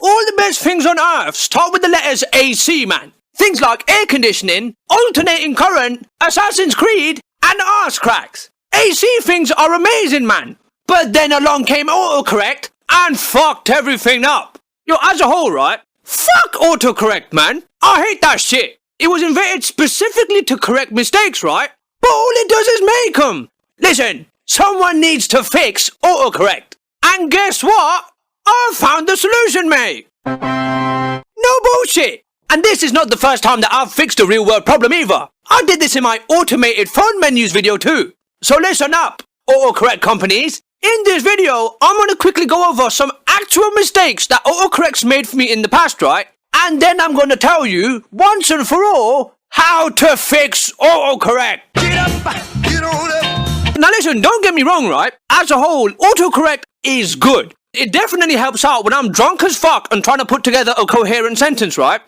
All the best things on earth start with the letters AC, man. Things like air conditioning, alternating current, Assassin's Creed, and arse cracks. AC things are amazing, man. But then along came autocorrect and fucked everything up. Yo, as a whole, right? Fuck autocorrect, man. I hate that shit. It was invented specifically to correct mistakes, right? But all it does is make them. Listen, someone needs to fix autocorrect. And guess what? I found the solution, mate. No bullshit. And this is not the first time that I've fixed a real world problem either. I did this in my automated phone menus video too. So listen up, autocorrect companies. In this video, I'm going to quickly go over some actual mistakes that autocorrect's made for me in the past, right? And then I'm going to tell you, once and for all, how to fix autocorrect. Get up, get on up. Now listen, don't get me wrong, right? As a whole, autocorrect is good. It definitely helps out when I'm drunk as fuck and trying to put together a coherent sentence, right?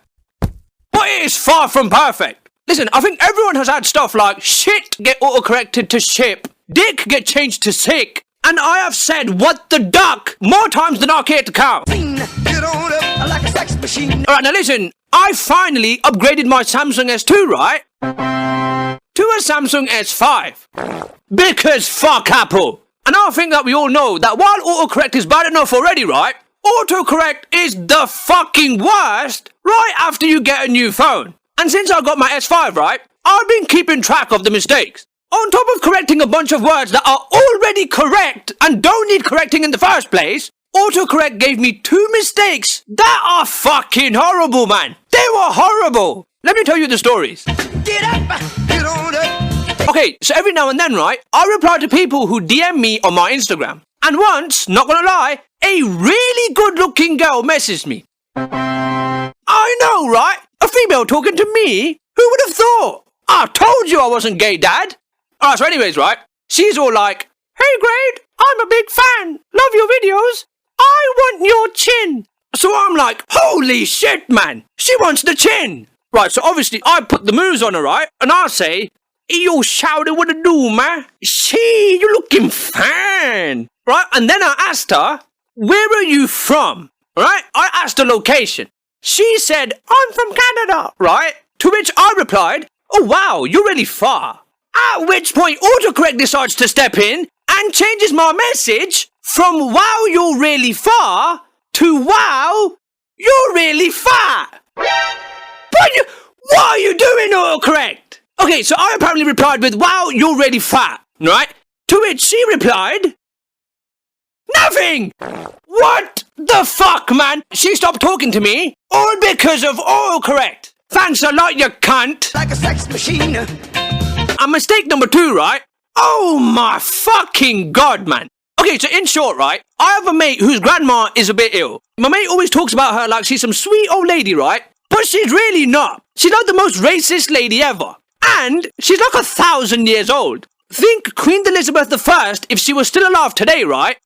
But it is far from perfect. Listen, I think everyone has had stuff like shit get autocorrected to ship, dick get changed to sick, and I have said what the duck more times than I care to count. Get on up like a sex machine. Alright, now listen, I finally upgraded my Samsung S2, right? To a Samsung S5. Because fuck Apple. And I think that we all know that while autocorrect is bad enough already, right? Autocorrect is the fucking worst right after you get a new phone. And since I got my S5, right, I've been keeping track of the mistakes. On top of correcting a bunch of words that are already correct and don't need correcting in the first place, autocorrect gave me 2 mistakes that are fucking horrible, man. They were horrible. Let me tell you the stories. Get up, get on up. Okay, so every now and then, right, I reply to people who DM me on my Instagram. And once, not gonna lie, a really good-looking girl messaged me. I know, right? A female talking to me? Who would have thought? I told you I wasn't gay, Dad. Alright, so anyways, right? She's all like, hey, Grade, I'm a big fan. Love your videos. I want your chin. So I'm like, holy shit, man. She wants the chin. Right, so obviously I put the moves on her, right? And I say, hey, yo, shouty, what to do, man? She, you looking fine. Right? And then I asked her, where are you from? Right? I asked her location. She said, I'm from Canada. Right? To which I replied, oh, wow, you're really far. At which point autocorrect decides to step in and changes my message from wow, you're really far to wow, you're really fat. What are you doing, autocorrect? Okay, so I apparently replied with wow, you're really fat, right? To which she replied, nothing! What the fuck, man? She stopped talking to me, all because of autocorrect. Thanks a lot, you cunt. Like a sex machine. And mistake number 2, right? Oh my fucking god, man. Okay, so in short, right? I have a mate whose grandma is a bit ill. My mate always talks about her like she's some sweet old lady, right? But she's really not. She's like the most racist lady ever. And she's like 1,000 years old. Think Queen Elizabeth I if she was still alive today, right?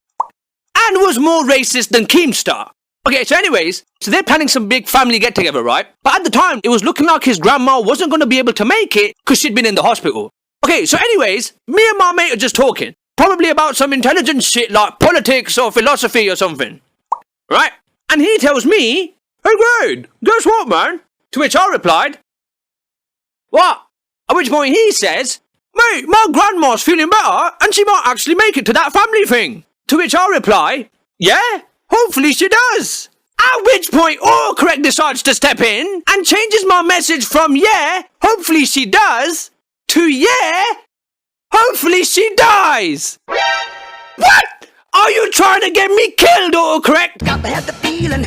And was more racist than Keemstar. Okay, so anyways, so they're planning some big family get-together, right? But at the time, it was looking like his grandma wasn't going to be able to make it because she'd been in the hospital. Okay, so anyways, me and my mate are just talking. Probably about some intelligent shit like politics or philosophy or something. Right? And he tells me, hey, Grade, guess what, man? To which I replied, what? At which point he says, mate, my grandma's feeling better and she might actually make it to that family thing. To which I reply, yeah? Hopefully she does. At which point autocorrect decides to step in and changes my message from yeah, hopefully she does, to yeah, hopefully she dies. What? Are you trying to get me killed, autocorrect? Got to have the feeling.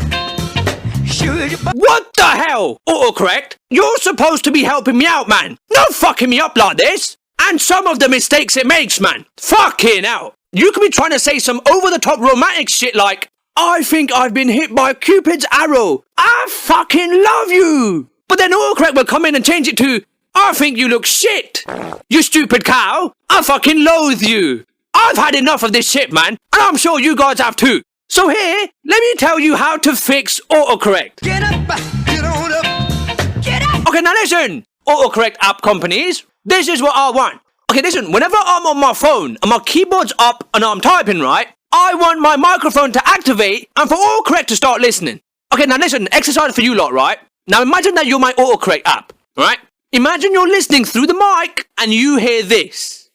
What the hell, autocorrect? You're supposed to be helping me out, man. Not fucking me up like this. And some of the mistakes it makes, man. Fucking hell. You could be trying to say some over-the-top romantic shit like, I think I've been hit by Cupid's arrow. I fucking love you. But then autocorrect will come in and change it to, I think you look shit. You stupid cow. I fucking loathe you. I've had enough of this shit, man. And I'm sure you guys have too. So here, let me tell you how to fix autocorrect. Get up, get on up, get up. Okay, now listen, autocorrect app companies, this is what I want. Okay, listen, whenever I'm on my phone and my keyboard's up and I'm typing, right, I want my microphone to activate and for autocorrect to start listening. Okay, now listen, exercise for you lot, right? Now imagine that you're my autocorrect app, right? Imagine you're listening through the mic and you hear this.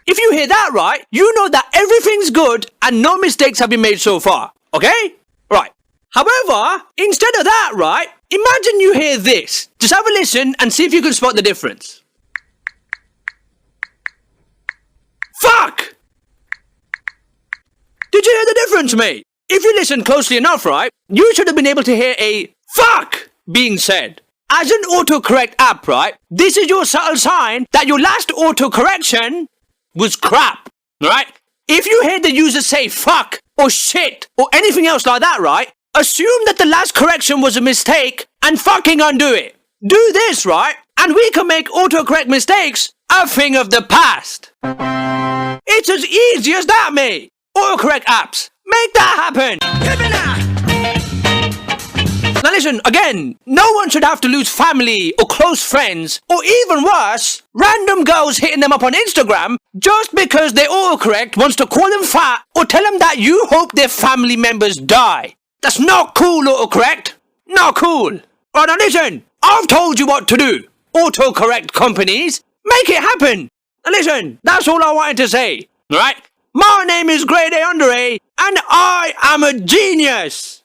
If you hear that, right, you know that everything's good and no mistakes have been made so far, okay? Right. However, instead of that, right, imagine you hear this. Just have a listen and see if you can spot the difference. Fuck! Did you hear the difference, mate? If you listen closely enough, right, you should have been able to hear a fuck being said. As an autocorrect app, right, this is your subtle sign that your last autocorrection was crap, right? If you hear the user say fuck or shit or anything else like that, right, assume that the last correction was a mistake and fucking undo it. Do this, right, and we can make autocorrect mistakes a thing of the past. It's as easy as that, mate. Autocorrect apps, make that happen. Now listen, again, no one should have to lose family or close friends, or even worse, random girls hitting them up on Instagram just because their autocorrect wants to call them fat or tell them that you hope their family members die. That's not cool, autocorrect. Not cool. Alright, now listen, I've told you what to do. Autocorrect companies, make it happen. Now listen, that's all I wanted to say. Alright? My name is GradeAUnderA, and I am a genius.